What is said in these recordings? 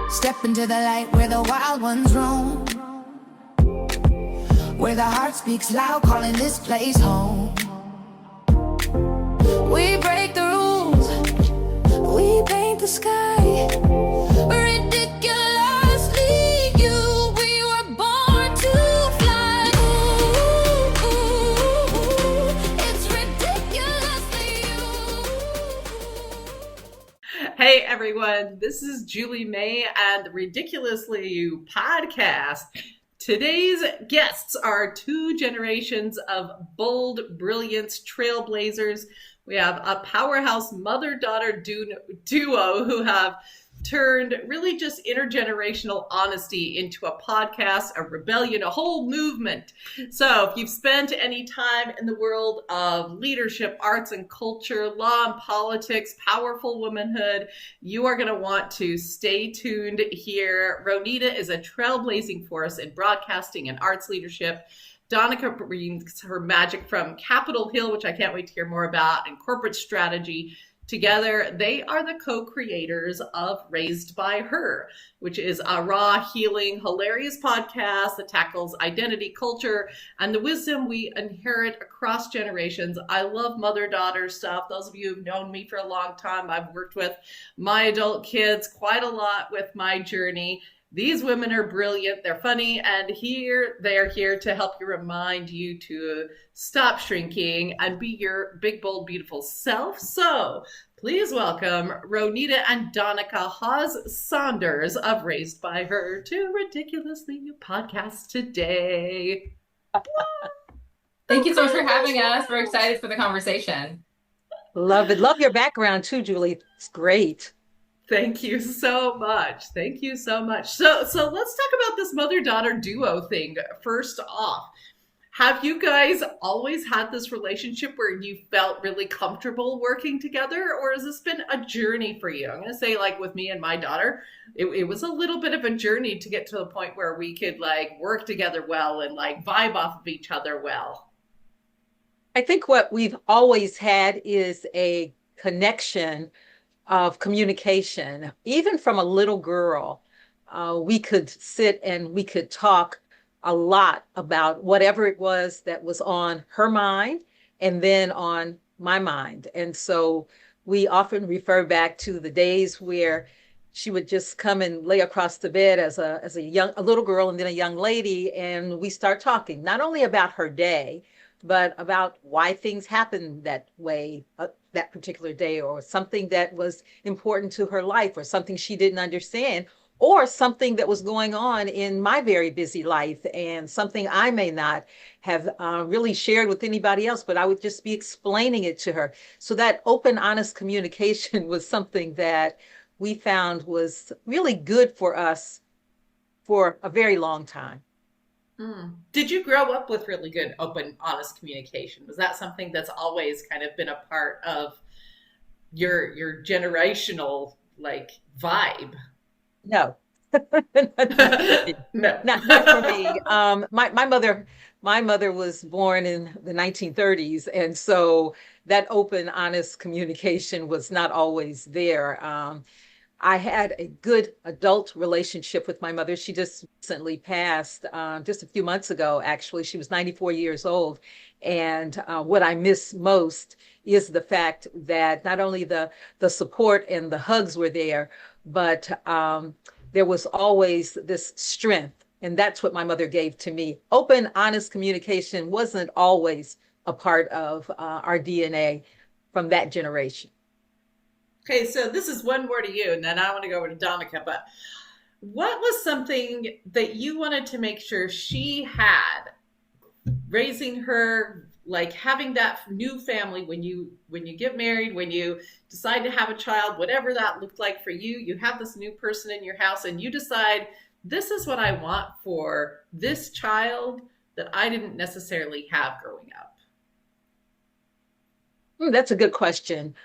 Step into the light where the wild ones roam, where the heart speaks loud, calling this place home. We break the rules, we paint the sky, ridiculously you, we were born to fly. Ooh, it's ridiculously you. Hey everyone, this is Julie May and the Ridiculously You podcast. Today's guests are two generations of bold, brilliant trailblazers. We have a powerhouse mother-daughter duo who have turned really just intergenerational honesty into a podcast, a rebellion, a whole movement. So if you've spent any time in the world of leadership, arts and culture, law and politics, powerful womanhood, you are going to want to stay tuned here. Ro Nita is a trailblazing force in broadcasting and arts leadership. Donnica brings her magic from Capitol Hill, which I can't wait to hear more about, and corporate strategy. Together, they are the co-creators of Raised by Her, which is a raw, healing, hilarious podcast that tackles identity, culture, and the wisdom we inherit across generations. I love mother-daughter stuff. Those of you who've known me for a long time, I've worked with my adult kids quite a lot with my journey. These women are brilliant, they're funny, and they're here to help you remind you to stop shrinking and be your big, bold, beautiful self. So please welcome Ro Nita and Donnica Hawes-Saunders of Raised by Her to Ridiculously You podcast today. Thank you so much for having us. We're excited for the conversation. Love it. Love your background too, Julie. It's great. Thank you so much. Thank you so much. So let's talk about this mother-daughter duo thing. First off, have you guys always had this relationship where you felt really comfortable working together, or has this been a journey for you? I'm going to say, like with me and my daughter, it was a little bit of a journey to get to the point where we could like work together well and like vibe off of each other well. I think what we've always had is a connection of communication. Even from a little girl, we could sit and we could talk a lot about whatever it was that was on her mind and then on my mind. And so we often refer back to the days where she would just come and lay across the bed as a little girl and then a young lady, and we start talking not only about her day, but about why things happened that way that particular day, or something that was important to her life, or something she didn't understand, or something that was going on in my very busy life, and something I may not have really shared with anybody else, but I would just be explaining it to her. So that open, honest communication was something that we found was really good for us for a very long time. Did you grow up with really good, open, honest communication? Was that something that's always kind of been a part of your generational like vibe? No. No. Not for me. My mother was born in the 1930s, and so that open, honest communication was not always there. I had a good adult relationship with my mother. She just recently passed, just a few months ago, actually. She was 94 years old. And what I miss most is the fact that not only the support and the hugs were there, but there was always this strength. And that's what my mother gave to me. Open, honest communication wasn't always a part of our DNA from that generation. Okay, so this is one more to you, and then I want to go over to Donnica, but what was something that you wanted to make sure she had raising her, like having that new family when you get married, when you decide to have a child, whatever that looked like for you, you have this new person in your house and you decide, this is what I want for this child that I didn't necessarily have growing up? That's a good question.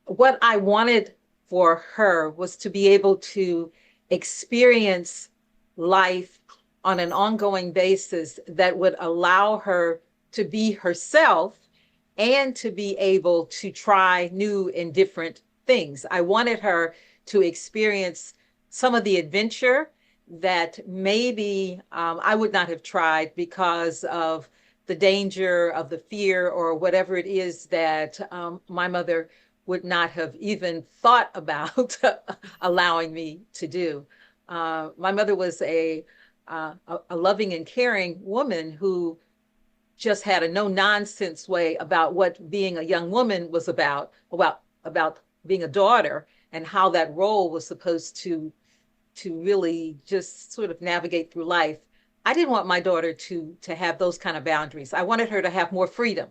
What I wanted for her was to be able to experience life on an ongoing basis that would allow her to be herself and to be able to try new and different things. I wanted her to experience some of the adventure that maybe I would not have tried because of the danger, of the fear, or whatever it is that my mother would not have even thought about allowing me to do. My mother was a loving and caring woman who just had a no nonsense way about what being a young woman was about being a daughter and how that role was supposed to really just sort of navigate through life. I didn't want my daughter to have those kind of boundaries. I wanted her to have more freedom.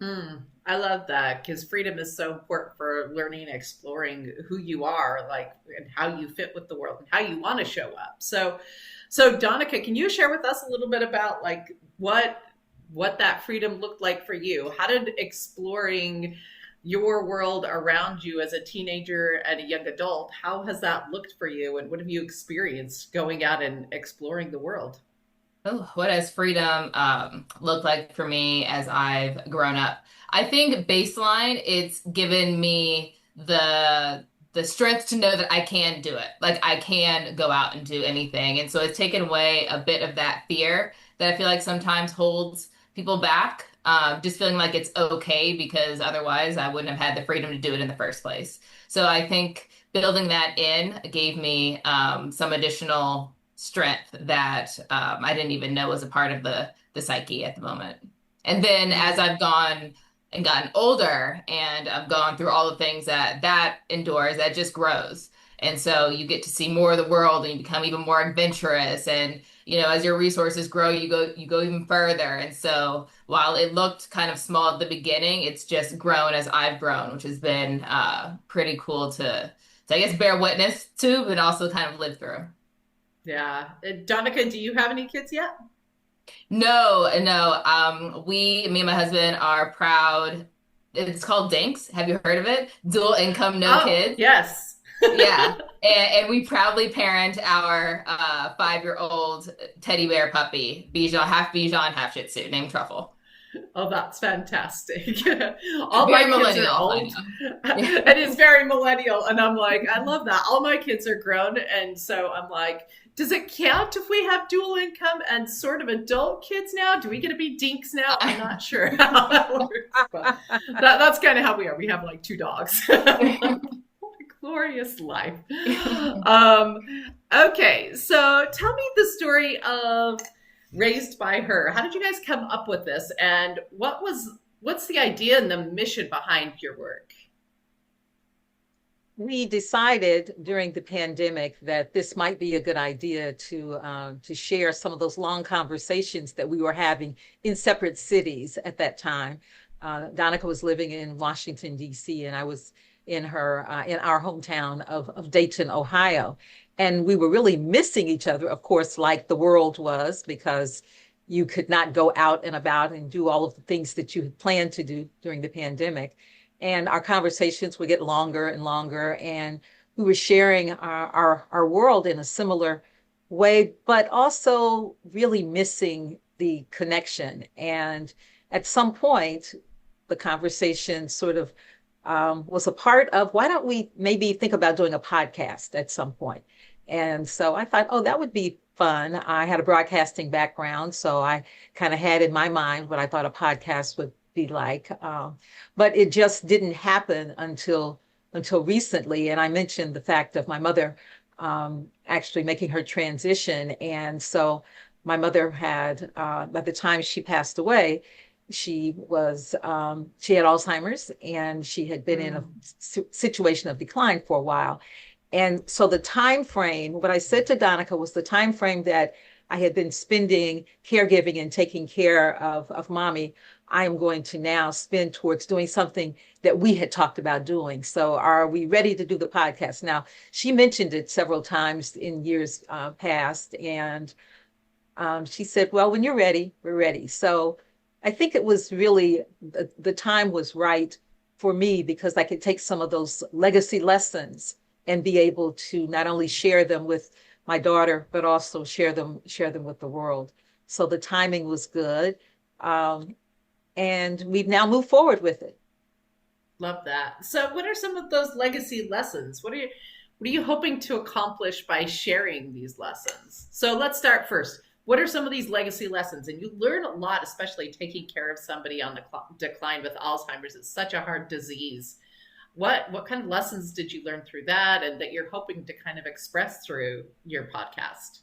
I love that because freedom is so important for learning and exploring who you are, like, and how you fit with the world and how you want to show up. So Donnica, can you share with us a little bit about like what that freedom looked like for you? How did exploring your world around you as a teenager and a young adult, how has that looked for you? And what have you experienced going out and exploring the world? Oh, what has freedom looked like for me as I've grown up? I think baseline, it's given me the strength to know that I can do it. Like I can go out and do anything. And so it's taken away a bit of that fear that I feel like sometimes holds people back. Just feeling like it's okay because otherwise I wouldn't have had the freedom to do it in the first place. So I think building that in gave me some additional strength that I didn't even know was a part of the psyche at the moment. And then as I've gone and gotten older and I've gone through all the things that endures, that just grows. And so you get to see more of the world and you become even more adventurous. And, you know, as your resources grow, you go even further. And so while it looked kind of small at the beginning, it's just grown as I've grown, which has been pretty cool to I guess bear witness to, but also kind of live through. Yeah. Donica, do you have any kids yet? No, no. Me and my husband are proud. It's called Dinks. Have you heard of it? Dual income, no kids. Yes. Yeah. And we proudly parent our 5-year-old teddy bear puppy, Bichon, half Shih Tzu, named Truffle. Oh, that's fantastic. All Very my kids are millennial, old. Yeah. It is very millennial. And I'm like, I love that. All my kids are grown. And so I'm like, does it count if we have dual income and sort of adult kids now? Do we get to be dinks now? I'm not sure how that works. But that's kind of how we are. We have like 2 dogs. Glorious life. Okay, so tell me the story of Raised by Her. How did you guys come up with this? And what's the idea and the mission behind your work? We decided during the pandemic that this might be a good idea to share some of those long conversations that we were having in separate cities at that time. Donnica was living in Washington, D.C., and I was in our hometown of Dayton, Ohio. And we were really missing each other, of course, like the world was, because you could not go out and about and do all of the things that you had planned to do during the pandemic. And our conversations would get longer and longer, and we were sharing our world in a similar way, but also really missing the connection. And at some point, the conversation sort of was a part of, why don't we maybe think about doing a podcast at some point? And so I thought, oh, that would be fun. I had a broadcasting background, so I kind of had in my mind what I thought a podcast would be like. But it just didn't happen until recently. And I mentioned the fact of my mother actually making her transition. And so my mother had, by the time she passed away, she had Alzheimer's, and she had been in a situation of decline for a while. And so the time frame, what I said to Donnica was the time frame that I had been spending caregiving and taking care of mommy, I am going to now spend towards doing something that we had talked about doing. So are we ready to do the podcast? Now, she mentioned it several times in years past, and she said, well, when you're ready, we're ready. So I think it was really, the time was right for me because I could take some of those legacy lessons and be able to not only share them with my daughter, but also share them with the world. So the timing was good. And we've now moved forward with it. Love that. So what are some of those legacy lessons? what are you hoping to accomplish by sharing these lessons? So let's start first. What are some of these legacy lessons? And you learn a lot, especially taking care of somebody on the decline with Alzheimer's. It's such a hard disease. What kind of lessons did you learn through that, and that you're hoping to kind of express through your podcast?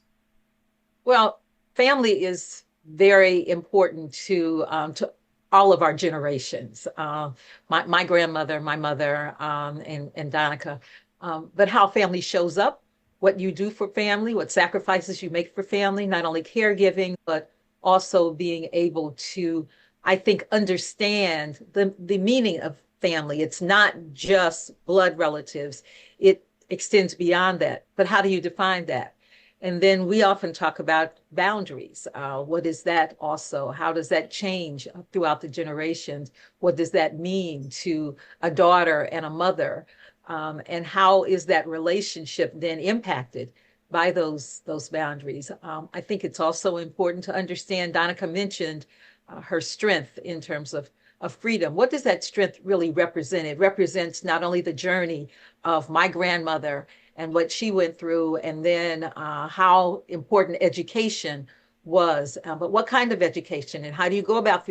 Well, family is very important to all of our generations. My grandmother, my mother, and Donnica. But how family shows up, what you do for family, what sacrifices you make for family, not only caregiving, but also being able to, I think, understand the meaning of family. It's not just blood relatives. It extends beyond that. But how do you define that? And then we often talk about boundaries. What is that also? How does that change throughout the generations? What does that mean to a daughter and a mother? And how is that relationship then impacted by those boundaries? I think it's also important to understand, Donnica mentioned her strength in terms of freedom. What does that strength really represent? It represents not only the journey of my grandmother and what she went through, and then how important education was, but what kind of education, and how do you go about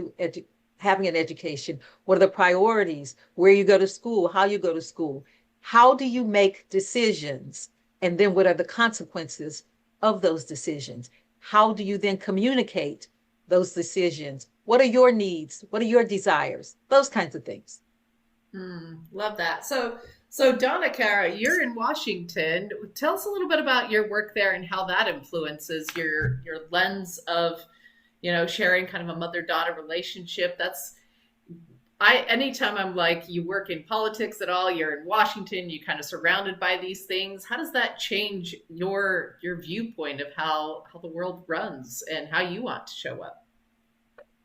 having an education? What are the priorities? Where you go to school, how you go to school, how do you make decisions, and then what are the consequences of those decisions? How do you then communicate those decisions? What are your needs? What are your desires? Those kinds of things. Love that. So Donica, you're in Washington. Tell us a little bit about your work there and how that influences your lens of, sharing kind of a mother-daughter relationship. Anytime I'm like, you work in politics at all, you're in Washington, you kind of surrounded by these things. How does that change your viewpoint of how the world runs and how you want to show up?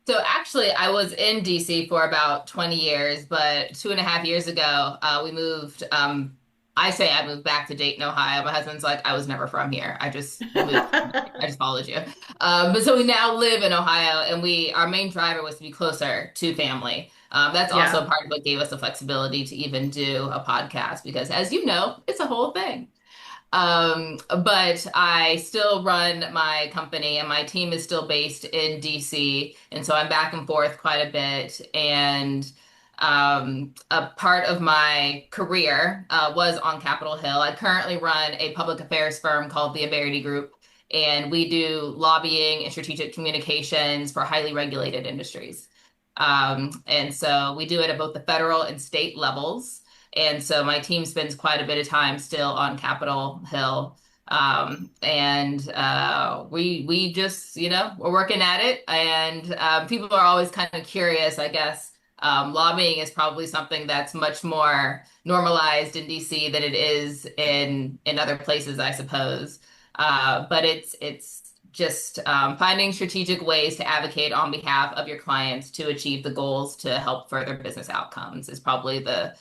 So actually, I was in DC for about 20 years, but 2.5 years ago, we moved. I moved back to Dayton, Ohio. My husband's like, I was never from here. I just moved. I just followed you. But so we now live in Ohio, and our main driver was to be closer to family. That's also part of what gave us the flexibility to even do a podcast, because as you know, it's a whole thing. But I still run my company, and my team is still based in DC. And so I'm back and forth quite a bit. And a part of my career was on Capitol Hill. I currently run a public affairs firm called the Averity Group, and we do lobbying and strategic communications for highly regulated industries. And so we do it at both the federal and state levels. And so my team spends quite a bit of time still on Capitol Hill. We just, we're working at it. And people are always kind of curious, I guess. Lobbying is probably something that's much more normalized in DC than it is in other places, I suppose. But it's just finding strategic ways to advocate on behalf of your clients to achieve the goals to help further business outcomes is probably the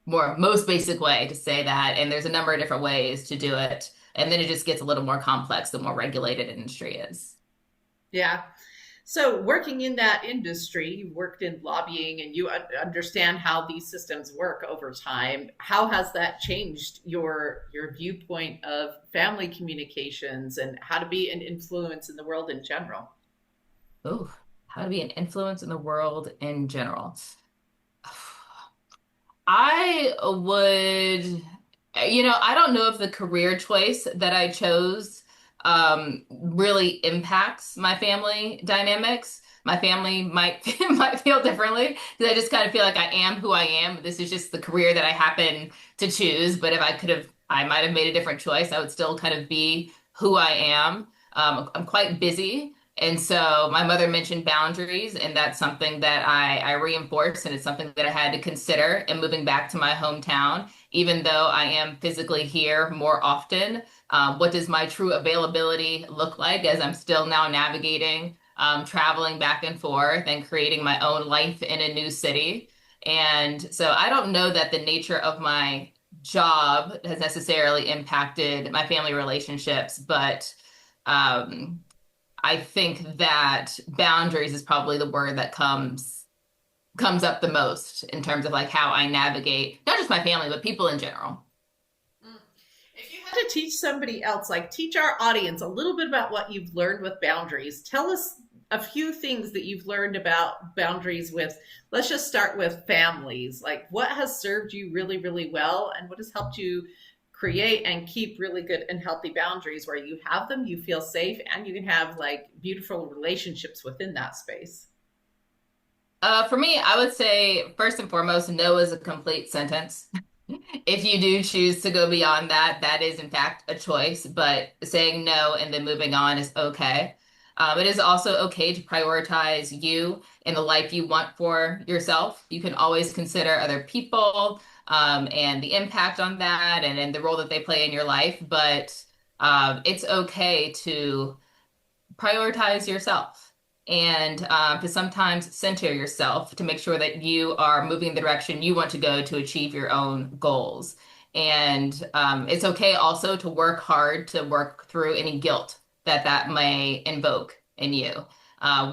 most basic way to say that. And there's a number of different ways to do it. And then it just gets a little more complex the more regulated industry is. Yeah. So working in that industry, you worked in lobbying and you understand how these systems work over time. How has that changed your viewpoint of family communications and how to be an influence in the world in general? Oh, how to be an influence in the world in general. I would, I don't know if the career choice that I chose really impacts my family dynamics. My family might feel differently because I just kind of feel like I am who I am. This is just the career that I happen to choose. But if I might have made a different choice. I would still kind of be who I am. I'm quite busy. And so my mother mentioned boundaries, and that's something that I reinforce, and it's something that I had to consider in moving back to my hometown. Even though I am physically here more often, what does my true availability look like as I'm still now navigating, traveling back and forth and creating my own life in a new city? And so I don't know that the nature of my job has necessarily impacted my family relationships, but I think that boundaries is probably the word that comes up the most in terms of like how I navigate not just my family, but people in general. If you had to teach somebody else, like teach our audience a little bit about what you've learned with boundaries, tell us a few things that you've learned about boundaries with, let's just start with families. Like what has served you really, really well and what has helped you create and keep really good and healthy boundaries where you have them, you feel safe, and you can have like beautiful relationships within that space. For me, I would say first and foremost, no is a complete sentence. If you do choose to go beyond that, that is in fact a choice, but saying no and then moving on is okay. It is also okay to prioritize you and the life you want for yourself. You can always consider other people and the impact on that and the role that they play in your life, but it's okay to prioritize yourself and to sometimes center yourself to make sure that you are moving in the direction you want to go to achieve your own goals. And it's okay also to work hard to work through any guilt that may invoke in you.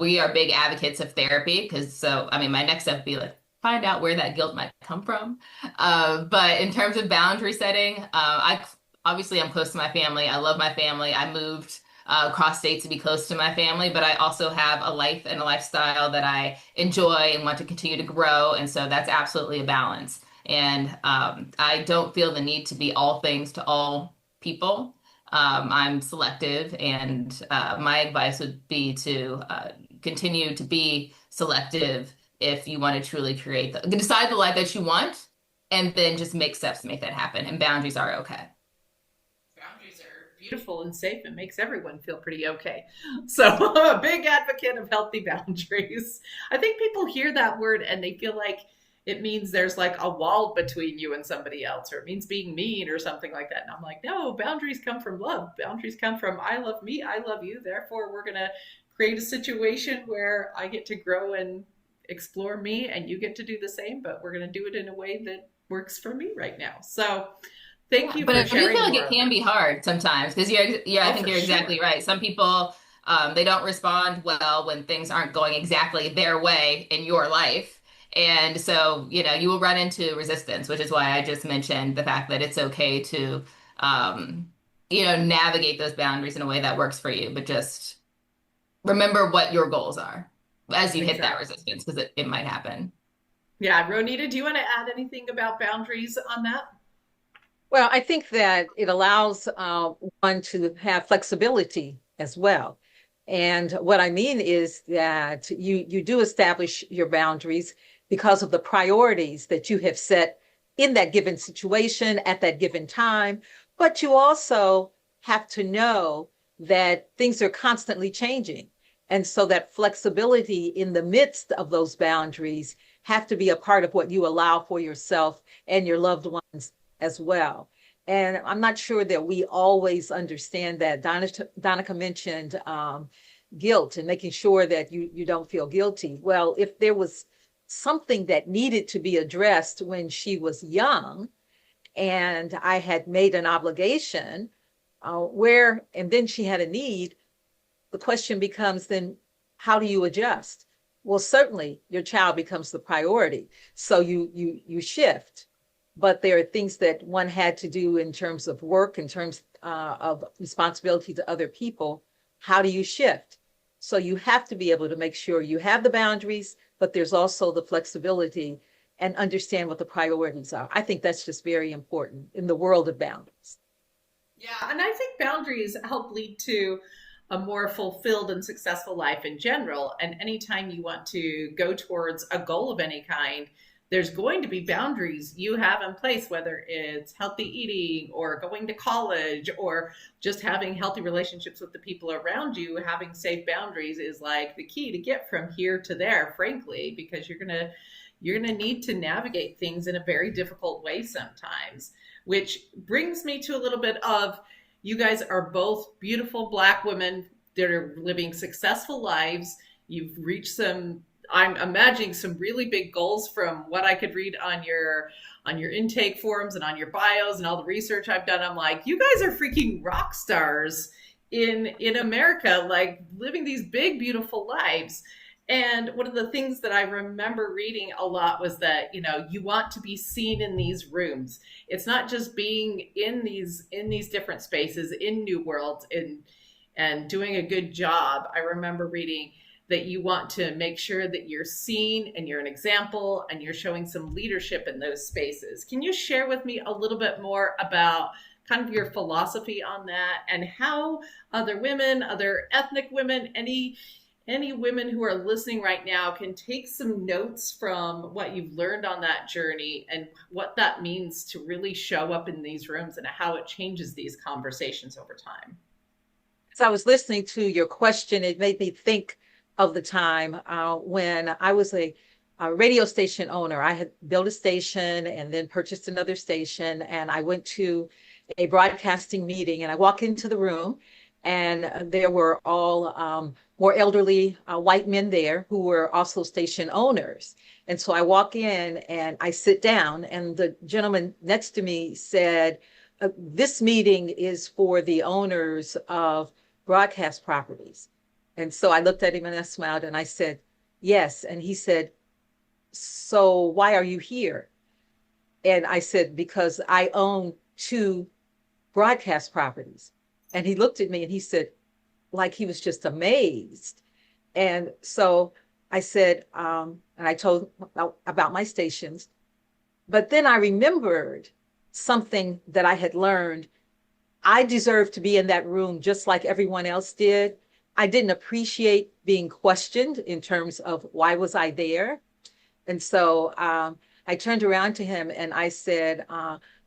We are big advocates of therapy because I mean, my next step would be like, find out where that guilt might come from. But in terms of boundary setting, obviously I'm close to my family. I love my family. I moved across states to be close to my family, but I also have a life and a lifestyle that I enjoy and want to continue to grow. And so that's absolutely a balance. And I don't feel the need to be all things to all people. I'm selective, and my advice would be to continue to be selective if you want to truly decide the life that you want, and then just make steps to make that happen. And boundaries are okay. Boundaries are beautiful and safe. It makes everyone feel pretty okay. So I'm a big advocate of healthy boundaries. I think people hear that word and they feel like it means there's like a wall between you and somebody else, or it means being mean or something like that. And I'm like, no, boundaries come from love. Boundaries come from I love me, I love you. Therefore, we're going to create a situation where I get to grow and explore me and you get to do the same, but we're going to do it in a way that works for me right now. So thank you but for sharing. But I feel like it can be hard sometimes because I think you're exactly right. Some people, they don't respond well when things aren't going exactly their way in your life. And so, you will run into resistance, which is why I just mentioned the fact that it's okay to, navigate those boundaries in a way that works for you, but just remember what your goals are as you hit that resistance, because it might happen. Yeah. Ro Nita, do you want to add anything about boundaries on that? Well, I think that it allows one to have flexibility as well. And what I mean is that you do establish your boundaries because of the priorities that you have set in that given situation at that given time. But you also have to know that things are constantly changing. And so that flexibility in the midst of those boundaries have to be a part of what you allow for yourself and your loved ones as well. And I'm not sure that we always understand that. Donnica mentioned guilt and making sure that you don't feel guilty. Well, if there was something that needed to be addressed when she was young and I had made an obligation and then she had a need, the question becomes then, how do you adjust? Well, certainly your child becomes the priority. So you shift. But there are things that one had to do in terms of work, in terms of responsibility to other people. How do you shift? So you have to be able to make sure you have the boundaries, but there's also the flexibility and understand what the priorities are. I think that's just very important in the world of boundaries. Yeah, and I think boundaries help lead to a more fulfilled and successful life in general. And anytime you want to go towards a goal of any kind, there's going to be boundaries you have in place, whether it's healthy eating or going to college or just having healthy relationships with the people around you. Having safe boundaries is like the key to get from here to there, frankly, because you're gonna need to navigate things in a very difficult way sometimes, which brings me to a little bit of, you guys are both beautiful Black women that are living successful lives. You've reached I'm imagining some really big goals from what I could read on your intake forms and on your bios and all the research I've done. I'm like, you guys are freaking rock stars in America, like living these big, beautiful lives. And one of the things that I remember reading a lot was that, you want to be seen in these rooms. It's not just being in these different spaces in new worlds and doing a good job. I remember reading that you want to make sure that you're seen and you're an example and you're showing some leadership in those spaces. Can you share with me a little bit more about kind of your philosophy on that and how other women, other ethnic women, any women who are listening right now can take some notes from what you've learned on that journey and what that means to really show up in these rooms and how it changes these conversations over time? As I was listening to your question, it made me think of the time when I was a radio station owner. I had built a station and then purchased another station, and I went to a broadcasting meeting, and I walk into the room, and there were all more elderly white men there who were also station owners. And so I walk in and I sit down, and the gentleman next to me said, this meeting is for the owners of broadcast properties. And so I looked at him and I smiled and I said, yes. And he said, so why are you here? And I said, because I own 2 broadcast properties. And he looked at me and he said, like he was just amazed. And so I said, and I told him about my stations. But then I remembered something that I had learned. I deserved to be in that room just like everyone else did. I didn't appreciate being questioned in terms of why was I there. And so I turned around to him and I said,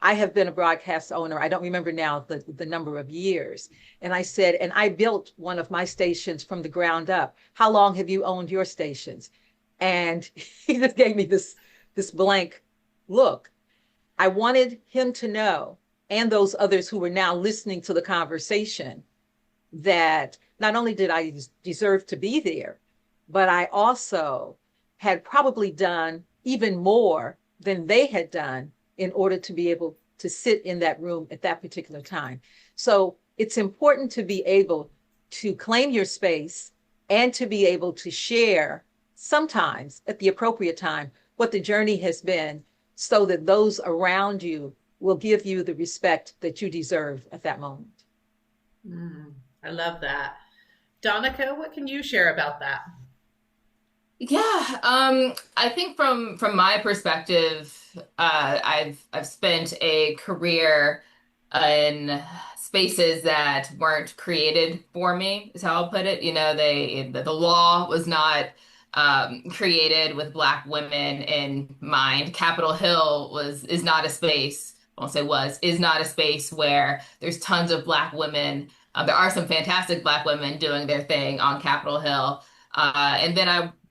I have been a broadcast owner. I don't remember now the number of years. And I said, and I built one of my stations from the ground up. How long have you owned your stations? And he just gave me this blank look. I wanted him to know, and those others who were now listening to the conversation, that not only did I deserve to be there, but I also had probably done even more than they had done in order to be able to sit in that room at that particular time. So it's important to be able to claim your space and to be able to share sometimes at the appropriate time what the journey has been, so that those around you will give you the respect that you deserve at that moment. I love that. Donnica, what can you share about that? Yeah, I think from my perspective, I've spent a career in spaces that weren't created for me, is how I'll put it. The law was not created with Black women in mind. Capitol Hill is not a space. I won't say was, is not a space where there's tons of Black women. There are some fantastic Black women doing their thing on Capitol Hill. And then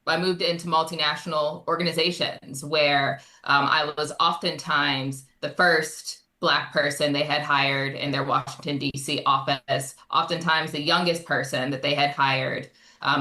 I moved into multinational organizations where I was oftentimes the first Black person they had hired in their Washington, D.C. office, oftentimes the youngest person that they had hired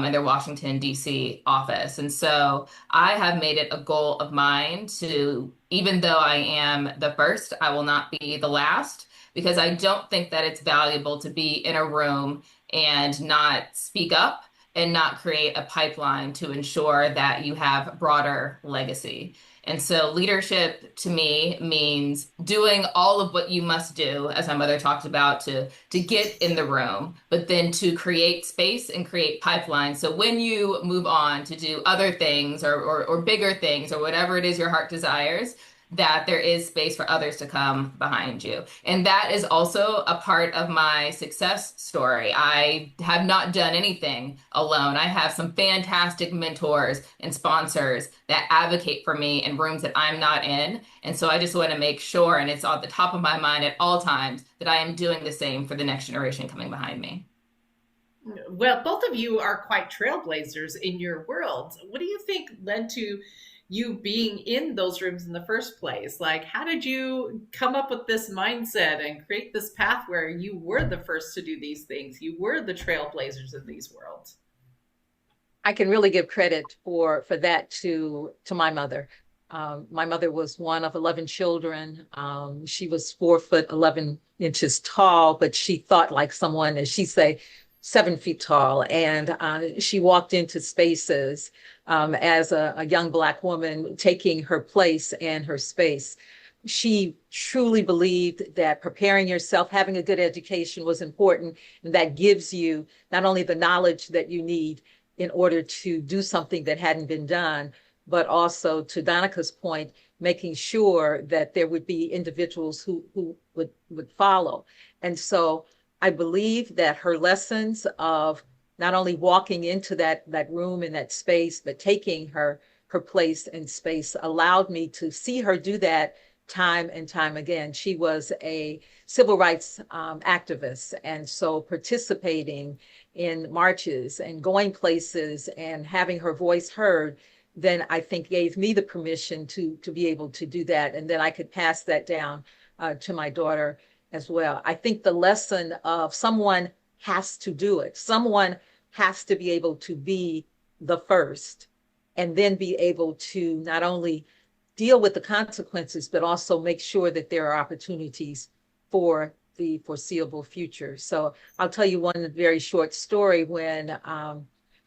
in their Washington, D.C. office. And so I have made it a goal of mine to, even though I am the first, I will not be the last, because I don't think that it's valuable to be in a room and not speak up and not create a pipeline to ensure that you have broader legacy. And so leadership to me means doing all of what you must do, as my mother talked about, to get in the room, but then to create space and create pipelines. So when you move on to do other things or bigger things or whatever it is your heart desires, that there is space for others to come behind you. And that is also a part of my success story. I have not done anything alone. I have some fantastic mentors and sponsors that advocate for me in rooms that I'm not in. And so I just want to make sure, and it's on the top of my mind at all times, that I am doing the same for the next generation coming behind me. Well, both of you are quite trailblazers in your worlds. What do you think led to you being in those rooms in the first place? Like, how did you come up with this mindset and create this path where you were the first to do these things? You were the trailblazers in these worlds. I can really give credit for that to my mother. My mother was one of 11 children. She was 4 foot 11 inches tall, but she thought like someone, as she say, 7 feet tall, and she walked into spaces as a young Black woman, taking her place and her space. She truly believed that preparing yourself, having a good education was important, and that gives you not only the knowledge that you need in order to do something that hadn't been done, but also, to Donica's point, making sure that there would be individuals who would follow. And so I believe that her lessons of not only walking into that room and that space, but taking her place and space allowed me to see her do that time and time again. She was a civil rights activist, and so participating in marches and going places and having her voice heard, then I think gave me the permission to be able to do that, and then I could pass that down to my daughter as well. I think the lesson of someone has to do it. Someone has to be able to be the first, and then be able to not only deal with the consequences, but also make sure that there are opportunities for the foreseeable future. So I'll tell you one very short story. When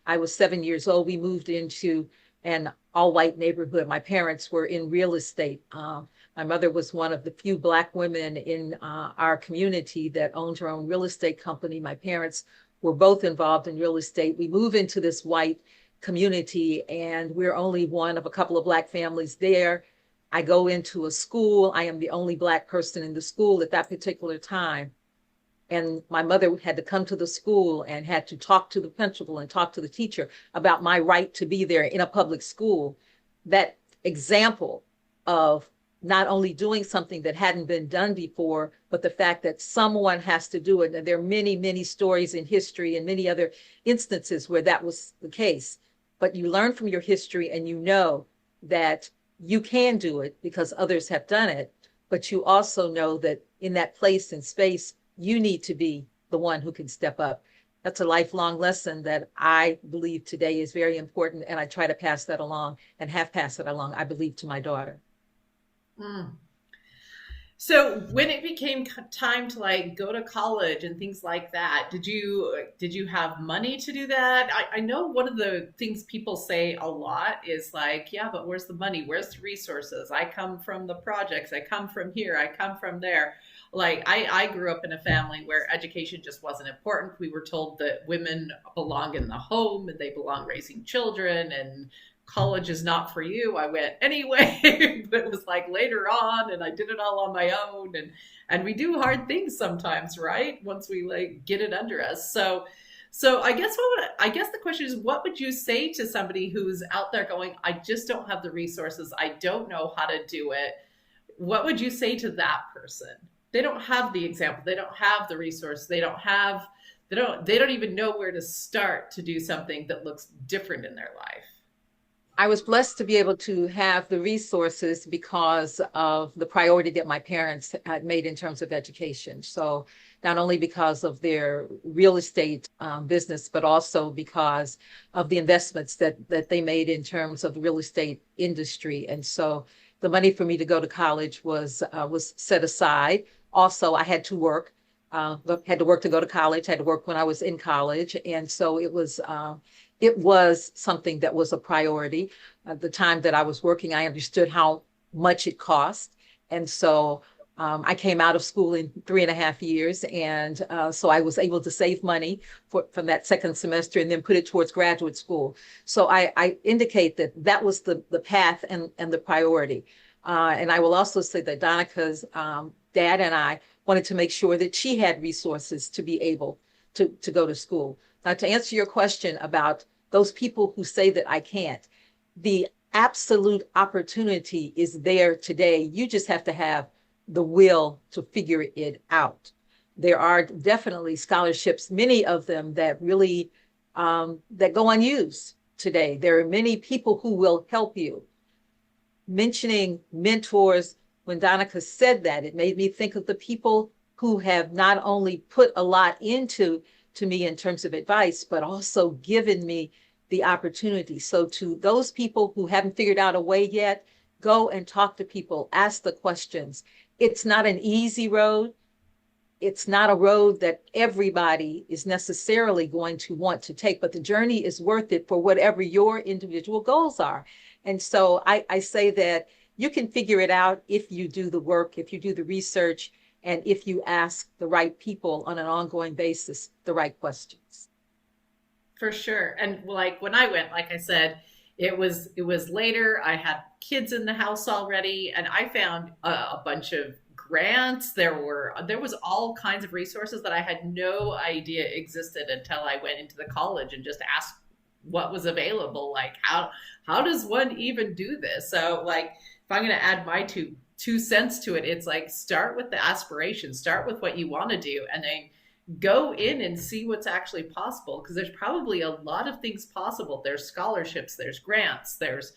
I was 7 years old, we moved into an all-white neighborhood. My parents were in real estate. My mother was one of the few Black women in our community that owned her own real estate company. My parents were both involved in real estate. We move into this white community, and we're only one of a couple of Black families there. I go into a school. I am the only Black person in the school at that particular time. And my mother had to come to the school and had to talk to the principal and talk to the teacher about my right to be there in a public school. That example of not only doing something that hadn't been done before, but the fact that someone has to do it. And there are many, many stories in history and many other instances where that was the case. But you learn from your history, and you know that you can do it because others have done it. But you also know that in that place and space, you need to be the one who can step up. That's a lifelong lesson that I believe today is very important. And I try to pass that along, and have passed it along, I believe, to my daughter. Mm. So when it became time to like go to college and things like that, did you have money to do that? I know one of the things people say a lot is like, yeah, but where's the money? Where's the resources? I come from the projects. I come from here. I come from there. Like I grew up in a family where education just wasn't important. We were told that women belong in the home and they belong raising children, and college is not for you. I went anyway, but it was like later on, and I did it all on my own. And we do hard things sometimes, right? Once we like get it under us. So I guess the question is, what would you say to somebody who's out there going, I just don't have the resources. I don't know how to do it. What would you say to that person? They don't have the example. They don't have the resource. They don't even know where to start to do something that looks different in their life. I was blessed to be able to have the resources because of the priority that my parents had made in terms of education. So not only because of their real estate business, but also because of the investments that they made in terms of the real estate industry. And so the money for me to go to college was set aside. Also, I had to work. Had to work to go to college, had to work when I was in college. And so it was something that was a priority. At the time that I was working, I understood how much it cost. And so I came out of school in 3.5 years. And so I was able to save money from that second semester and then put it towards graduate school. So I indicate that that was the path and the priority. And I will also say that Donica's dad and I wanted to make sure that she had resources to be able to go to school. Now, to answer your question about those people who say that I can't, the absolute opportunity is there today. You just have to have the will to figure it out. There are definitely scholarships, many of them that really that go unused today. There are many people who will help you. Mentioning mentors, when Donica said that, it made me think of the people who have not only put a lot into me in terms of advice, but also given me the opportunity. So to those people who haven't figured out a way yet, go and talk to people, ask the questions. It's not an easy road. it's not a road that everybody is necessarily going to want to take, but the journey is worth it for whatever your individual goals are. And so I say that you can figure it out if you do the work, if you do the research, and if you ask the right people on an ongoing basis the right questions. For sure. And like when I went, like I said, it was later. I had kids in the house already, and I found a bunch of grants. There was all kinds of resources that I had no idea existed until I went into the college and just asked what was available. Like how does one even do this? So like if I'm going to add my two cents to it, it's like start with the aspiration, start with what you want to do, and then go in and see what's actually possible, because there's probably a lot of things possible. There's scholarships, there's grants, there's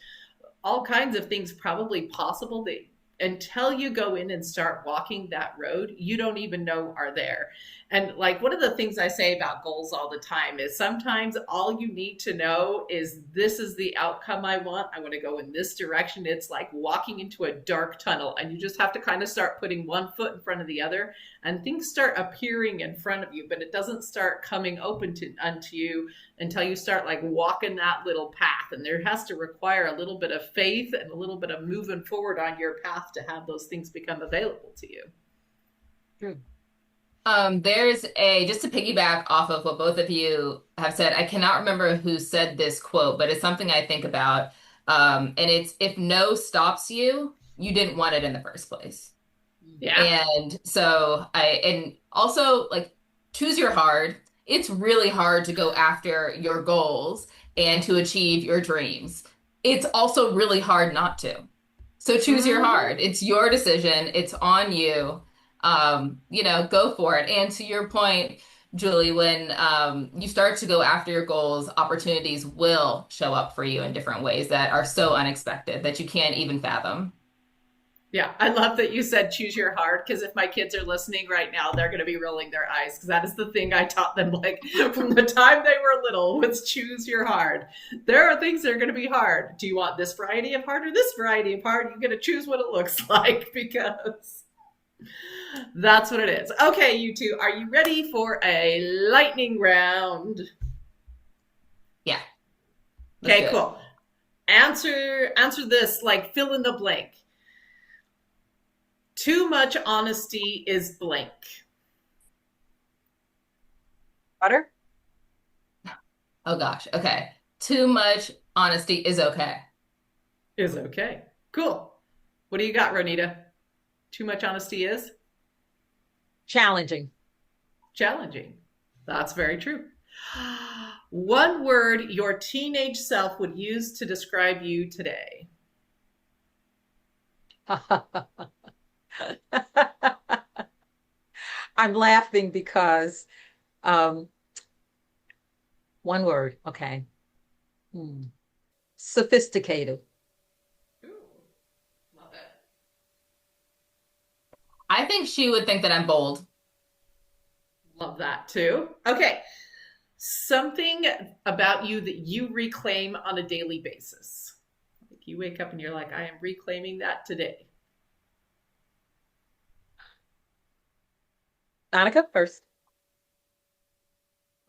all kinds of things probably possible that until you go in and start walking that road, you don't even know are there. And like one of the things I say about goals all the time is sometimes all you need to know is this is the outcome I want. I want to go in this direction. It's like walking into a dark tunnel, and you just have to kind of start putting one foot in front of the other, and things start appearing in front of you, but it doesn't start coming open unto you until you start like walking that little path. And there has to require a little bit of faith and a little bit of moving forward on your path to have those things become available to you. True. Just to piggyback off of what both of you have said, I cannot remember who said this quote, but it's something I think about. And it's, if no stops you, you didn't want it in the first place. Yeah. And so and also like choose your hard. It's really hard to go after your goals and to achieve your dreams. It's also really hard not to. So choose your hard. It's your decision. It's on you. Go for it. And to your point, Julie, when you start to go after your goals, opportunities will show up for you in different ways that are so unexpected that you can't even fathom. Yeah, I love that you said choose your heart, because if my kids are listening right now, they're going to be rolling their eyes, because that is the thing I taught them like from the time they were little was choose your hard. There are things that are going to be hard. Do you want this variety of hard or this variety of hard? You're going to choose what it looks like, because that's what it is. Okay, you two, are you ready for a lightning round? Yeah. Okay, cool. Answer this like fill in the blank. Too much honesty is blank. Butter? Oh gosh. Okay. Too much honesty is okay. Is okay. Cool. What do you got, Ro Nita? Too much honesty is? Challenging. Challenging. That's very true. One word your teenage self would use to describe you today. I'm laughing because one word, okay. Sophisticated. Ooh, love it. I think she would think that I'm bold. Love that too. Okay. Something about you that you reclaim on a daily basis. Like you wake up and you're like, I am reclaiming that today. Donnica first.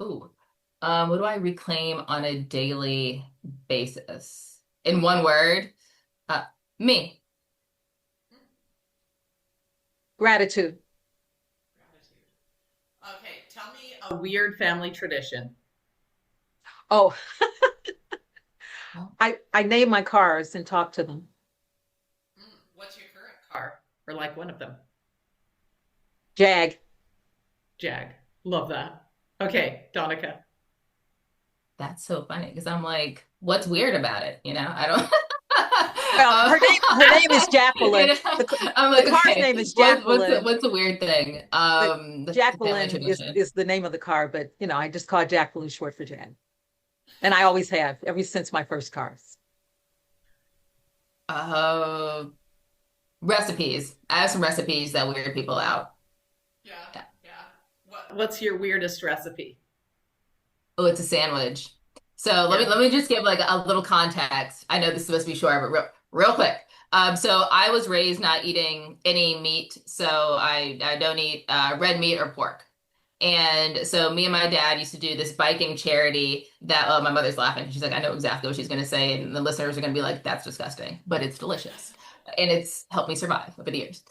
Ooh. What do I reclaim on a daily basis? In one word? Me. Gratitude. Okay, tell me a weird family tradition. Oh, I name my cars and talk to them. What's your current car? Or like one of them? Jag. Jag. Love that. Okay, Donnica. That's so funny because I'm like, what's weird about it? I don't. Well, her name is Jacqueline. I'm like, the car's okay, name is Jacqueline. what's the weird thing? Jacqueline is the name of the car, but I just call Jacqueline short for Jag. And I always have, ever since my first cars. Recipes. I have some recipes that weird people out. Yeah. What's your weirdest recipe? Oh, it's a sandwich. So let me just give like a little context. I know this is supposed to be short, but real quick. So I was raised not eating any meat. So I don't eat red meat or pork. And so me and my dad used to do this biking charity that my mother's laughing. She's like, I know exactly what she's going to say. And the listeners are going to be like, that's disgusting, but it's delicious. And it's helped me survive over the years.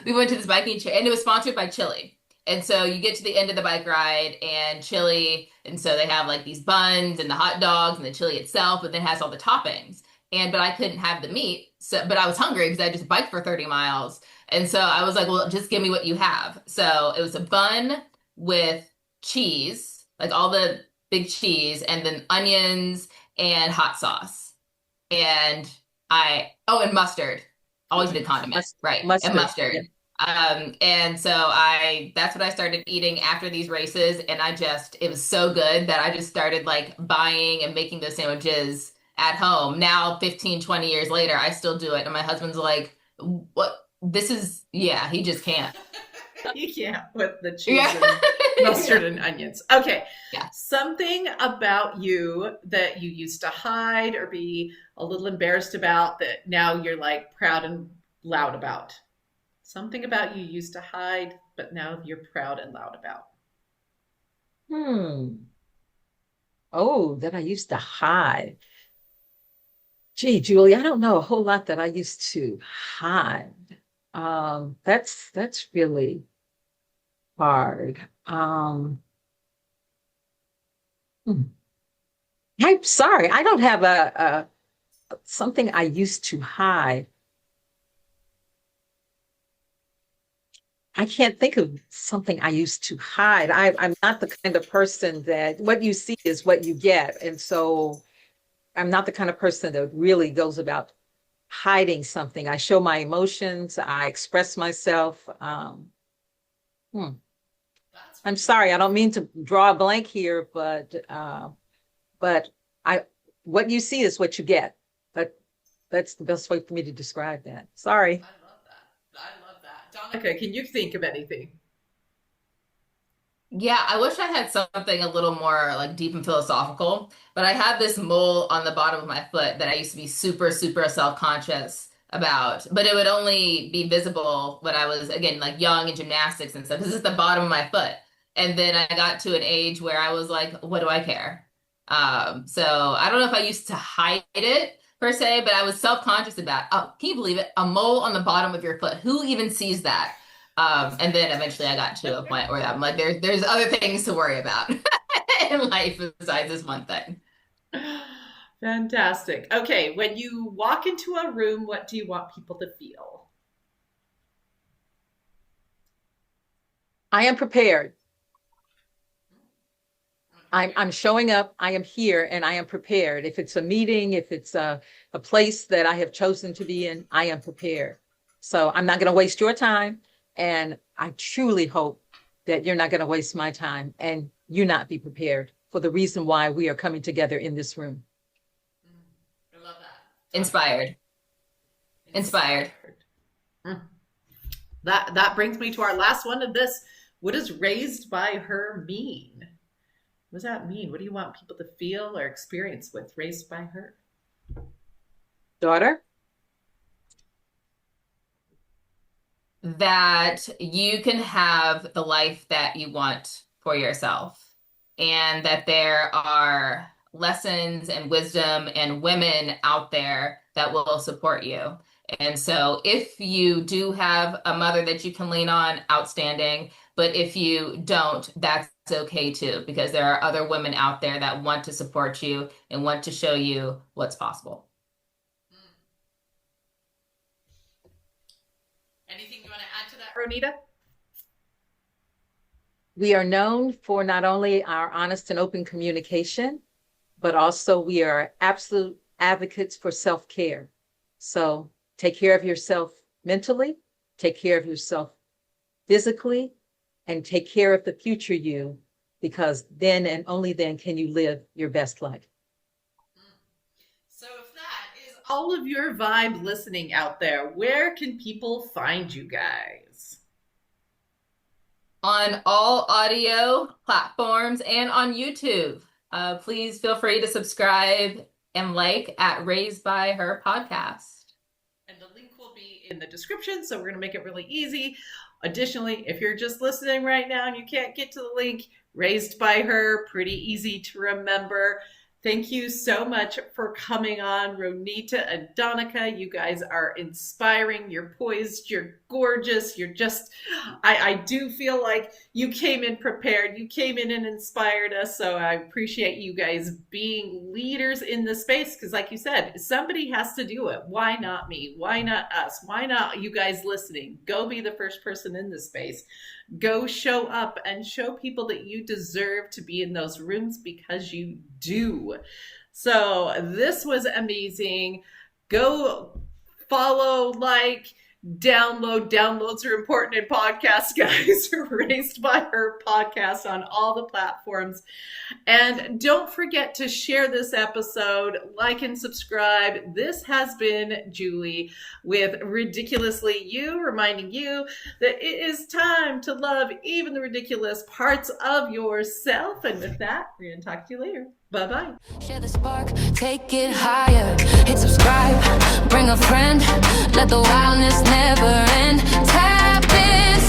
We went to this biking charity and it was sponsored by Chili. And so you get to the end of the bike ride and chili. And so they have like these buns and the hot dogs and the chili itself, but then it has all the toppings. But I couldn't have the meat. So, but I was hungry because I just biked for 30 miles. And so I was like, well, just give me what you have. So it was a bun with cheese, like all the big cheese, and then onions and hot sauce. And and mustard. Always did condiment, right? And mustard. Yeah. And so that's what I started eating after these races. And it was so good that I just started like buying and making those sandwiches at home. Now, 15, 20 years later, I still do it. And my husband's like, what? He just can't. You can't with the cheese and mustard and onions. Okay. Yeah. Something about you that you used to hide or be a little embarrassed about that now you're like proud and loud about. Something about you used to hide, but now you're proud and loud about. Oh, that I used to hide. Gee, Julie, I don't know a whole lot that I used to hide. That's really hard. Hmm. I'm sorry, I don't have a something I used to hide. I can't think of something I used to hide. I'm not the kind of person that what you see is what you get. And so I'm not the kind of person that really goes about hiding something. I show my emotions, I express myself. I'm sorry, I don't mean to draw a blank here, but I what you see is what you get. But that's the best way for me to describe that. Sorry. I love that. I love that. Donnica, can you think of anything? Yeah, I wish I had something a little more like deep and philosophical, but I have this mole on the bottom of my foot that I used to be super, super self-conscious about, but it would only be visible when I was, again, like young in gymnastics and stuff. This is the bottom of my foot. And then I got to an age where I was like, what do I care? So I don't know if I used to hide it per se, but I was self-conscious about, oh, can you believe it? A mole on the bottom of your foot. Who even sees that? And then eventually I got to a point where I'm like, there's other things to worry about in life besides this one thing. Fantastic. Okay, when you walk into a room, what do you want people to feel? I am prepared. I'm showing up, I am here, and I am prepared. If it's a meeting, if it's a place that I have chosen to be in, I am prepared. So I'm not going to waste your time. And I truly hope that you're not going to waste my time and you not be prepared for the reason why we are coming together in this room. I love that. Inspired. That brings me to our last one of this. What does raised by her mean? What does that mean? What do you want people to feel or experience with raised by her? Daughter? That you can have the life that you want for yourself, and that there are lessons and wisdom and women out there that will support you. And so if you do have a mother that you can lean on, outstanding. But if you don't, that's okay too, because there are other women out there that want to support you and want to show you what's possible. Anything you want to add to that, Ro Nita? We are known for not only our honest and open communication, but also we are absolute advocates for self-care. So take care of yourself mentally, take care of yourself physically, and take care of the future you, because then and only then can you live your best life. So if that is all of your vibe listening out there, where can people find you guys? On all audio platforms and on YouTube. Please feel free to subscribe and like at Raised by Her podcast. And the link will be in the description, so we're going to make it really easy. Additionally, if you're just listening right now and you can't get to the link, Raised by Her, pretty easy to remember. Thank you so much for coming on, Ro Nita and Donnica. You guys are inspiring. You're poised. You're gorgeous. You're just, I do feel like you came in prepared. You came in and inspired us. So I appreciate you guys being leaders in the space. Because like you said, somebody has to do it. Why not me? Why not us? Why not you guys listening? Go be the first person in this space. Go show up and show people that you deserve to be in those rooms, because you do. So this was amazing. Go follow, like, download. Downloads are important in podcasts, guys. Raised by Her podcast on all the platforms. And don't forget to share this episode, like and subscribe. This has been Julie with Ridiculously You, reminding you that it is time to love even the ridiculous parts of yourself. And with that, we're going to talk to you later. Bye-bye. Share the spark, take it higher. Hit subscribe, bring a friend. Let the wildness never end. Tap in,